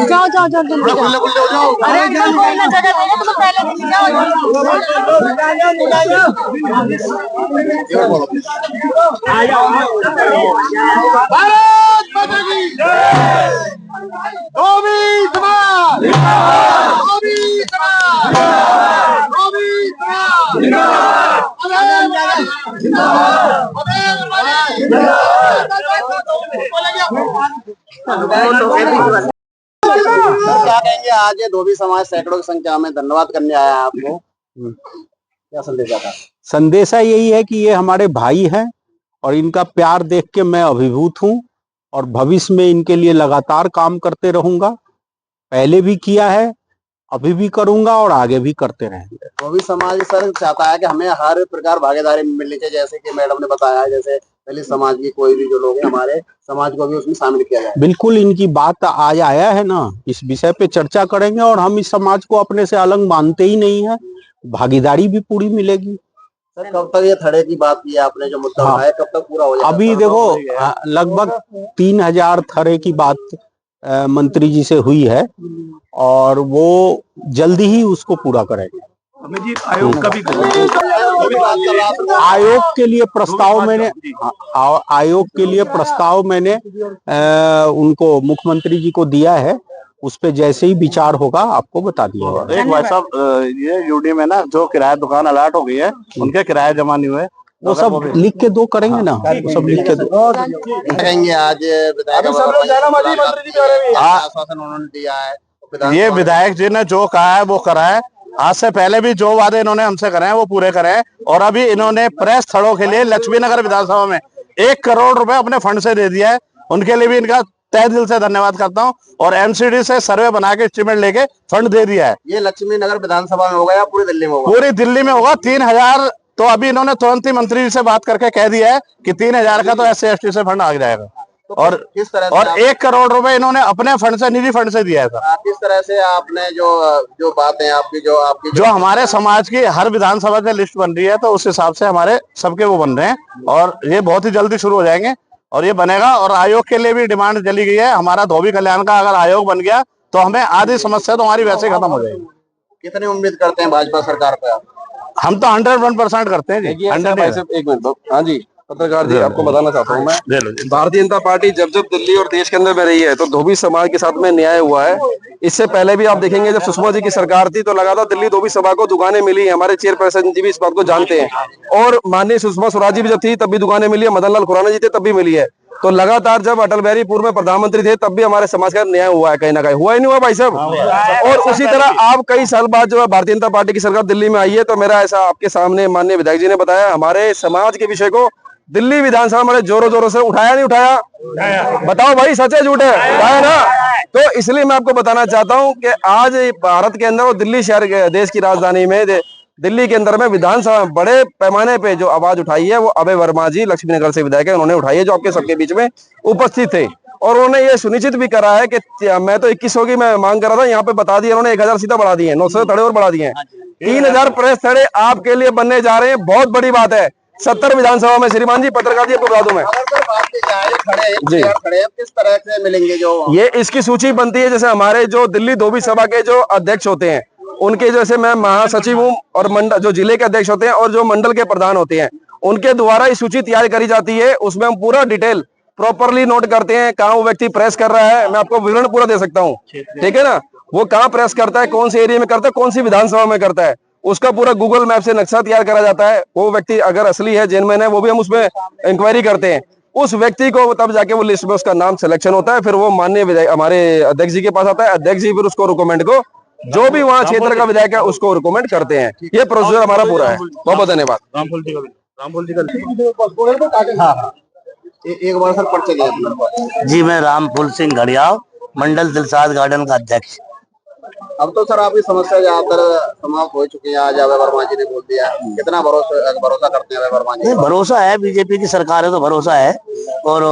जाओ जाओ जाओ जाओ, अरे क्या कहेंगे आज ये धोबी समाज सैकड़ों की संख्या में धन्यवाद करने आया है आपको, क्या संदेश आता है? संदेशा यही है कि ये हमारे भाई हैं और इनका प्यार देख के मैं अभिभूत हूं और भविष्य में इनके लिए लगातार काम करते रहूंगा। पहले भी किया है, अभी भी करूंगा और आगे भी करते रहेंगे। धोबी समाज सर चाहता है कि हमें हर प्रकार भागीदारी मिलनी चाहिए, जैसे कि मैडम ने बताया है, जैसे दलित समाज की कोई भी जो लोग हैं हमारे समाज को भी उसमें शामिल किया जाए। बिल्कुल, इनकी बात आज आया है ना, इस विषय पे चर्चा करेंगे और हम इस समाज को अपने से अलग मानते ही नहीं है, भागीदारी भी पूरी मिलेगी। सर कब तक ये थड़े की बात की आपने जो मुद्दा उठाया, कब तक पूरा हो जाएगा? अभी देखो लगभग 3000 थड़े की बात मंत्री जी से हुई है और वो जल्दी ही उसको पूरा करेंगे। जी आयोग का भी आयोग के लिए प्रस्ताव मैंने उनको मुख्यमंत्री जी को दिया है, उस पे जैसे ही विचार होगा आपको बता दिया जाएगा। एक भाई साहब, ये यूडी में ना जो किराया दुकान अलर्ट हो गई है, उनके किराया जमा नहीं हुए, वो सब लिख के दो करेंगे ना, वो सब लिख के दो कहेंगे। आज आश्वासन उन्होंने दिया है, ये विधायक जी ने जो कहा है वो करा है। आज से पहले भी जो वादे इन्होंने हमसे करे हैं वो पूरे करे हैं और अभी इन्होंने प्रेस स्थलों के लिए लक्ष्मी नगर विधानसभा में 1 करोड़ रुपए अपने फंड से दे दिया है। उनके लिए भी इनका तहे दिल से धन्यवाद करता हूं और एमसीडी से सर्वे बना के एस्टीमेट लेके फंड दे दिया है। ये लक्ष्मी नगर विधानसभा में होगा या पूरी दिल्ली में होगा? पूरी दिल्ली में होगा। 3000 तो अभी इन्होंने तुरंत ही मंत्री जी से बात करके कह दिया है कि 3000 का तो SC/ST से फंड आ जाएगा। तो और किस तरह से और 1 करोड़ रुपए इन्होंने अपने फंड से, निजी फंड से दिया है सर। किस तरह से आपने जो बातें आपकी जो हमारे समाज की हर विधानसभा से लिस्ट बन रही है, तो उस हिसाब से हमारे सबके वो बन रहे हैं और ये बहुत ही जल्दी शुरू हो जाएंगे और ये बनेगा। और आयोग के लिए भी डिमांड चली गई है, हमारा धोबी कल्याण का अगर आयोग बन गया तो हमें आधी समस्या तो हमारी वैसे खत्म हो जाएगी। कितनी उम्मीद करते हैं भाजपा सरकार पे? हम तो 101% करते हैं जी। 100। एक मिनट। हाँ जी पत्रकार जी, आपको बताना चाहता हूँ मैं, भारतीय जनता पार्टी जब दिल्ली और देश के अंदर में रही है तो धोबी समाज के साथ में न्याय हुआ है। इससे पहले भी आप देखेंगे जब सुषमा जी की सरकार थी तो लगातार दिल्ली धोबी सभा को दुकानें मिली। हमारे चेयरपर्सन जी भी इस बात को जानते हैं और माननीय सुषमा स्वराज जी भी जब थी तब भी दुकानें मिली है, मदन लाल खुराना जी थे तब भी मिली है। तो लगातार जब अटल बिहारी पूर्व में प्रधानमंत्री थे तब भी हमारे समाज का न्याय हुआ है, कहीं ना कहीं हुआ ही नहीं हुआ भाई साहब। और उसी तरह आप कई साल बाद जो है भारतीय जनता पार्टी की सरकार दिल्ली में आई है तो मेरा ऐसा आपके सामने माननीय विधायक जी ने बताया, हमारे समाज के विषय को दिल्ली विधानसभा में जोरों जोरों से उठाया नहीं उठाया? बताओ भाई, सच है झूठ है? उठाया ना। तो इसलिए मैं आपको बताना चाहता हूं कि आज भारत के अंदर और दिल्ली शहर के देश की राजधानी में दिल्ली के अंदर में विधानसभा में बड़े पैमाने पे जो आवाज उठाई है वो अभय वर्मा जी लक्ष्मी नगर से विधायक है, उन्होंने उठाई है, जो आपके सबके बीच में उपस्थित थे। और उन्होंने ये सुनिश्चित भी करा है कि मैं तो 2100 की मैं मांग कर रहा था, यहाँ पे बता दिया उन्होंने 1000 सीधा बढ़ा दिए, 900 थड़े और बढ़ा दिए। 3000 प्रेस थड़े आपके लिए बनने जा रहे हैं, बहुत बड़ी बात है। 70 विधानसभा में श्रीमान जी पत्रकार जी आपको बता दूं मैं जी, किस तरह से मिलेंगे जो ये इसकी सूची बनती है। जैसे हमारे जो दिल्ली धोबी सभा के जो अध्यक्ष होते हैं उनके, जैसे मैं महासचिव हूँ और मंडल जो जिले के अध्यक्ष होते हैं और जो मंडल के प्रधान होते हैं उनके द्वारा ये सूची तैयार करी जाती है। उसमें हम पूरा डिटेल प्रॉपरली नोट करते हैं, कहाँ वो व्यक्ति प्रेस कर रहा है। मैं आपको विवरण पूरा दे सकता हूँ, ठीक है ना। वो कहाँ प्रेस करता है, कौन से एरिया में करता है, कौन सी विधानसभा में करता है, उसका पूरा गूगल मैप से नक्शा तैयार करा जाता है। वो व्यक्ति अगर असली है, जेन्युइन है, वो भी हम उसमें इंक्वायरी करते हैं। उस व्यक्ति को तब जाके वो लिस्ट में उसका नाम सिलेक्शन होता है। फिर वो माननीय विधायक हमारे अध्यक्ष जी के पास आता है। अध्यक्ष जी फिर उसको रिकमेंड को, जो भी वहाँ क्षेत्र का विधायक है, उसको रिकमेंड करते हैं। ये प्रोसीजर हमारा पूरा है। बहुत बहुत धन्यवाद। एक बार सर पर्चे दे अपना। जी, मैं रामफूल सिंह घड़ियाव, मंडल दिलसाद गार्डन का अध्यक्ष। अब तो सर आपकी समस्या ज्यादातर समाप्त हो चुकी है। आज अभय वर्मा जी ने बोल दिया। कितना भरोसा करते हैं अभय वर्मा जी? भरोसा है, बीजेपी की सरकार है तो भरोसा है। और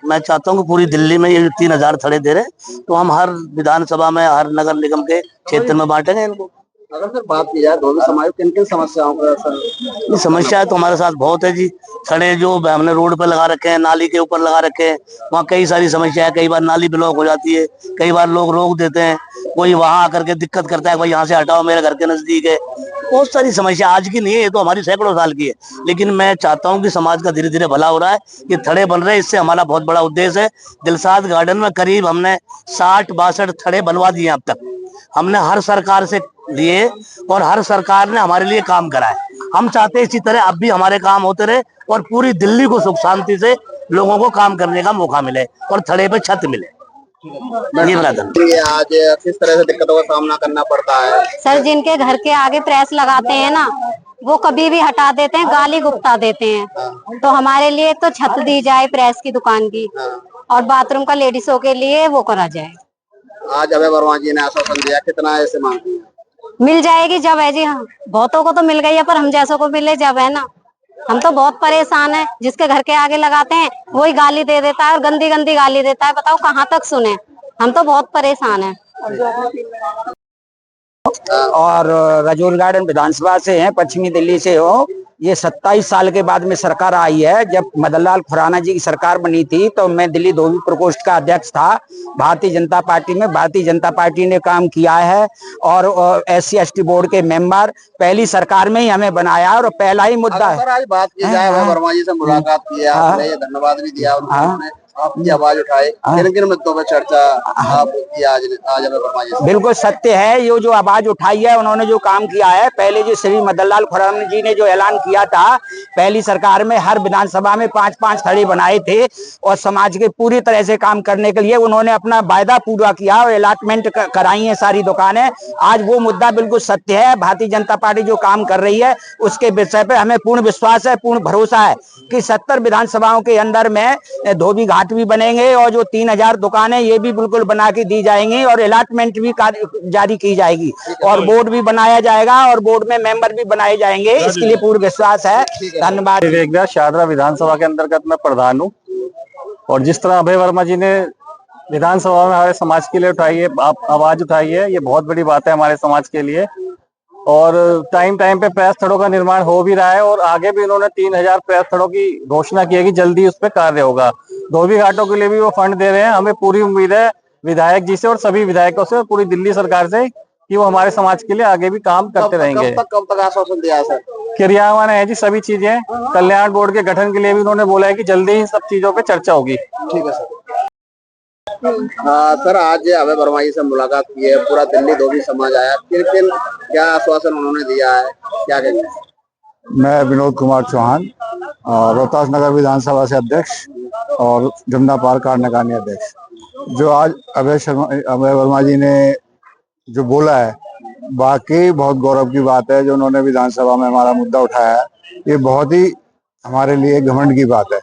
मैं चाहता हूँ कि पूरी दिल्ली में ये 3000 थड़े दे रहे, तो हम हर विधानसभा में, हर नगर निगम के क्षेत्र में बांटेंगे इनको। अगर सर बात की जाए धोबी समाज किन किन समस्याओं का सर? समस्या तो हमारे साथ बहुत है जी। सड़े जो हमने रोड पे लगा रखे हैं, नाली के ऊपर लगा रखे हैं, वहाँ कई सारी समस्या है। कई बार नाली ब्लॉक हो जाती है, कई बार लोग रोक देते हैं, कोई वहां आकर के दिक्कत करता है, कोई यहाँ से हटाओ, मेरे घर के नजदीक है। बहुत सारी समस्या आज की नहीं है, ये तो हमारी सैकड़ों साल की है। लेकिन मैं चाहता हूँ कि समाज का धीरे धीरे भला हो रहा है। ये थड़े बन रहे हैं, इससे हमारा बहुत बड़ा उद्देश्य है। दिलसाद गार्डन में करीब हमने 60-62 थड़े बनवा दिए अब तक। हमने हर सरकार से लिए और हर सरकार ने हमारे लिए काम करा है। हम चाहते हैं इसी तरह अब भी हमारे काम होते रहे और पूरी दिल्ली को सुख शांति से लोगों को काम करने का मौका मिले और थड़े पे छत मिले। आज किस तरह से दिक्कतों का सामना करना पड़ता है? सर, जिनके घर के आगे प्रेस लगाते हैं ना, वो कभी भी हटा देते हैं, गाली गुप्ता देते हैं। तो हमारे लिए तो छत दी जाए प्रेस की दुकान की, और बाथरूम का लेडीजों के लिए वो करा जाए। आज अभय वर्मा जी ने आश्वासन दिया, कितना ऐसे मांगते हैं? मिल जाएगी जब है जी। हाँ, बहुतों को तो मिल गई है, पर हम जैसों को मिले जब है ना। हम तो बहुत परेशान है। जिसके घर के आगे लगाते हैं वही गाली दे देता है और गंदी गंदी गाली देता है। बताओ कहाँ तक सुने। हम तो बहुत परेशान है। और राजौरी गार्डन विधानसभा से हैं, पश्चिमी दिल्ली से हो। ये 27 साल के बाद में सरकार आई है। जब मदन लाल खुराना जी की सरकार बनी थी तो मैं दिल्ली धोबी प्रकोष्ठ का अध्यक्ष था भारतीय जनता पार्टी में। भारतीय जनता पार्टी ने काम किया है और SC/ST बोर्ड के मेंबर पहली सरकार में ही हमें बनाया और पहला ही मुद्दा है। आज बात की जाए, अभय वर्मा जी से मुलाकात की, आपने ये धन्यवाद भी दिया, उन्होंने आपकी आवाज उठाई। किन किन मुद्दों पर चर्चा आपकी आज अभय वर्मा जी से? बिल्कुल सत्य है, ये जो आवाज उठाई है, उन्होंने जो काम किया है। पहले जो श्री मदन लाल खुराना जी ने जो ऐलान किया था पहली सरकार में, हर विधानसभा में 5-5 थड़े बनाए थे और समाज के पूरी तरह से काम करने के लिए उन्होंने अपना वायदा पूरा किया और अलॉटमेंट कराई है सारी दुकानें। आज वो मुद्दा बिल्कुल सत्य है। भारतीय जनता पार्टी जो काम कर रही है उसके विषय पे हमें पूर्ण विश्वास है, पूर्ण भरोसा है कि 70 विधानसभाओं के अंदर में धोबी घाट भी बनेंगे और जो 3000 दुकानें ये भी बिल्कुल बना के दी जाएंगी और अलॉटमेंट भी जारी की जाएगी और बोर्ड भी बनाया जाएगा और बोर्ड में मेंबर भी बनाए जाएंगे। इसके लिए पूर्ण विश्वास है। धन्यवाद। शारदा विधानसभा के अंतर्गत मैं प्रधान हूँ और जिस तरह अभय वर्मा जी ने विधानसभा में हमारे समाज के लिए उठाई है, आवाज उठाई है, ये बहुत बड़ी बात है हमारे समाज के लिए। और टाइम पे प्रेस थड़ों का निर्माण हो भी रहा है और आगे भी उन्होंने 3000 प्रेस थड़ों की घोषणा की है कि जल्दी उस पर कार्य होगा। धोबी घाटों के लिए भी वो फंड दे रहे हैं। हमें पूरी उम्मीद है विधायक जी से और सभी विधायकों से और पूरी दिल्ली सरकार से कि वो हमारे समाज के लिए आगे भी काम करते रहेंगे। कब तक आश्वासन दिया है सर? क्रियान्वयन है जी सभी चीजें। कल्याण बोर्ड के गठन के लिए भी उन्होंने बोला है कि जल्दी ही सब चीजों पे चर्चा होगी। ठीक है सर। सर, आज अभय वर्मा जी से मुलाकात की है, पूरा दिल्ली धोबी समाज आया, किन क्या आश्वासन उन्होंने दिया है, क्या कहते हैं? मैं विनोद कुमार चौहान, रोहतास नगर विधानसभा से अध्यक्ष और जमुना पार्क कार्यकारिणी अध्यक्ष। जो आज अभय वर्मा जी ने जो बोला है वाकई बहुत गौरव की बात है। जो उन्होंने विधानसभा में हमारा मुद्दा उठाया है ये बहुत ही हमारे लिए घमंड की बात है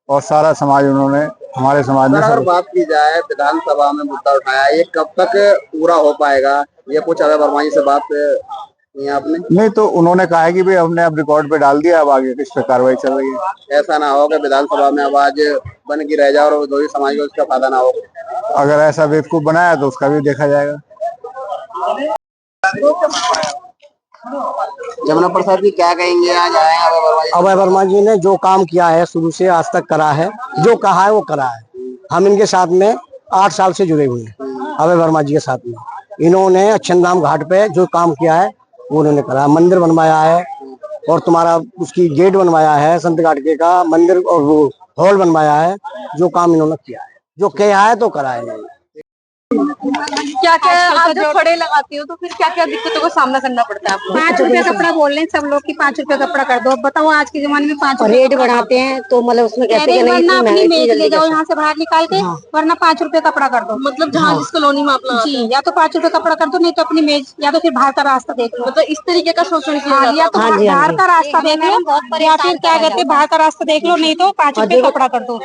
और सारा समाज उन्होंने हमारे समाज में। अगर बात की जाए विधानसभा में मुद्दा उठाया, ये कब तक पूरा हो पाएगा? ये कुछ अभय वर्मा जी से बात की आपने? नहीं, तो उन्होंने कहा है कि भाई हमने अब रिकॉर्ड पे डाल दिया, अब आगे किस पे कार्रवाई चल रही है। ऐसा ना हो कि विधानसभा में आवाज बन की रह जाए और धोबी समाज को उसका फायदा ना हो। अगर ऐसा बेवकूफ बनाया तो उसका भी देखा जाएगा। जमुना प्रसाद जी क्या कहेंगे? आज आए अभय वर्मा जी ने जो काम किया है शुरू से आज तक करा है, जो कहा है वो करा है। हम इनके साथ में 8 साल से जुड़े हुए हैं अभय वर्मा जी के साथ में। इन्होंने अक्षरधाम घाट पे जो काम किया है वो उन्होंने करा। मंदिर बनवाया है, और तुम्हारा उसकी गेट बनवाया है, संत गाटके का मंदिर और वो हॉल बनवाया है। जो काम इन्होंने किया है, जो किया है तो करा है इन्होंने। क्या क्या आप जब खड़े लगाती हो तो फिर क्या क्या दिक्कतों का सामना करना पड़ता है आपको? 5 रुपए कपड़ा बोल रहे हैं सब लोग कि 5 रुपए कपड़ा कर दो। अब बताओ आज के जमाने में 5 रेट बढ़ाते हैं तो मतलब उसमें कहते हैं वरना अपनी मेज ले जाओ यहाँ से बाहर निकाल के, वरना 5 रुपए कपड़ा कर दो। मतलब जहाँ जिस कॉलोनी में आप लोग जी, या तो 5 रुपए कपड़ा कर दो, नहीं तो अपनी मेज, या तो फिर बाहर का रास्ता देख लो। मतलब इस तरीके का शोषण किया जाता है। या तो बाहर का रास्ता देख लो, या फिर क्या कहते हैं बाहर का रास्ता देख लो, नहीं तो 5 रुपए कपड़ा कर दो।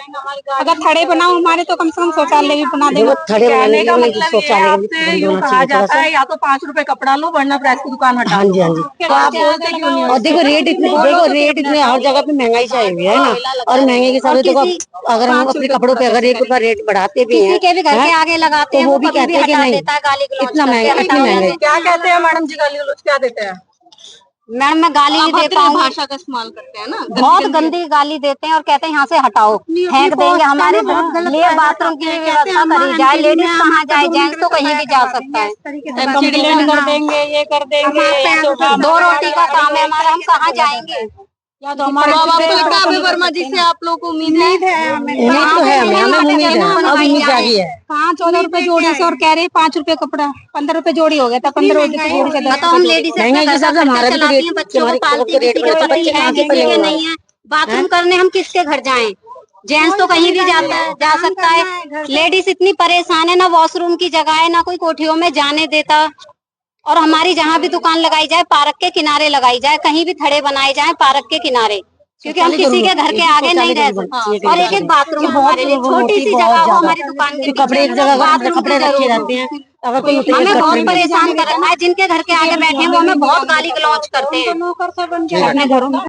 अगर थड़े बनाओ हमारे तो कम से कम शौचालय भी बना देंगे। कहने का मतलब ये है आपसे यूँ कहा जाता है या तो 5 रुपए कपड़ा लो वरना प्रेस की दुकान हटा। हाँ जी, हाँ जी। तो आप बोलते क्यों नहीं? और देखो रेट इतने हर जगह पे महंगाई चाहिए हुई है ना, और महंगे के हिसाब से देखो अगर हम अपने कपड़ों पे अगर 1 रुपया रेट बढ़ाते भी हैं, किसी के भी घर के आगे लगाते हैं, तो वो भी कहते हैं कि नहीं इतना महंगा, इतनी महंगाई। क्या कहते हैं मैडम जी? गाली गलौज क्या देते हैं? मैडम मैं गाली नहीं दे पाऊंगी, भाषा का इस्तेमाल करते हैं ना, बहुत गंदी गाली देते हैं और कहते हैं यहाँ से हटाओ, फेंक देंगे हमारे लिए। बाथरूम की व्यवस्था करी जाए, लेडीज कहाँ जाए, जेंट्स तो कहीं भी जा सकता है। कंप्लेंट कर देंगे, ये कर देंगे। 2 रोटी का काम है हमारा, हम कहाँ जाएंगे? या तो हमारे आपको लगता है अभय वर्मा जी से आप लोगों को उम्मीद है? उम्मीद तो है, हमें उम्मीद है, अब उम्मीद जागी है। 14 रुपए जोड़ी से और कह रहे हैं 5 रुपए कपड़ा, 15 रुपए जोड़ी हो गया था। 15 रुपए जोड़ी से बताओ, हम लेडीज महंगाई के हिसाब से हमारा भी तो रेट, बच्चों को पालती हैं, किसी के नहीं है। बाथरूम करने हम किसके घर जाएं? जेंट्स तो कहीं भी जा सकता है, लेडीज इतनी परेशान है, ना वॉशरूम की जगह है, ना कोई कोठियों में जाने देता। और हमारी जहाँ भी दुकान लगाई जाए पार्क के किनारे लगाई जाए, कहीं भी थड़े बनाए जाए पार्क के किनारे, क्योंकि हम किसी के घर के आगे नहीं रह सकते। और एक बाथरूम हमारे लिए, छोटी सी जगह हो हमारी दुकान के कपड़े एक जगह कपड़े रखे रहते हैं, अगर कोई हमें बहुत परेशान कर रखा है। जिनके घर के आगे बैठे हैं वो हमें बहुत गाली गलौज करते हैं अपने घरों में।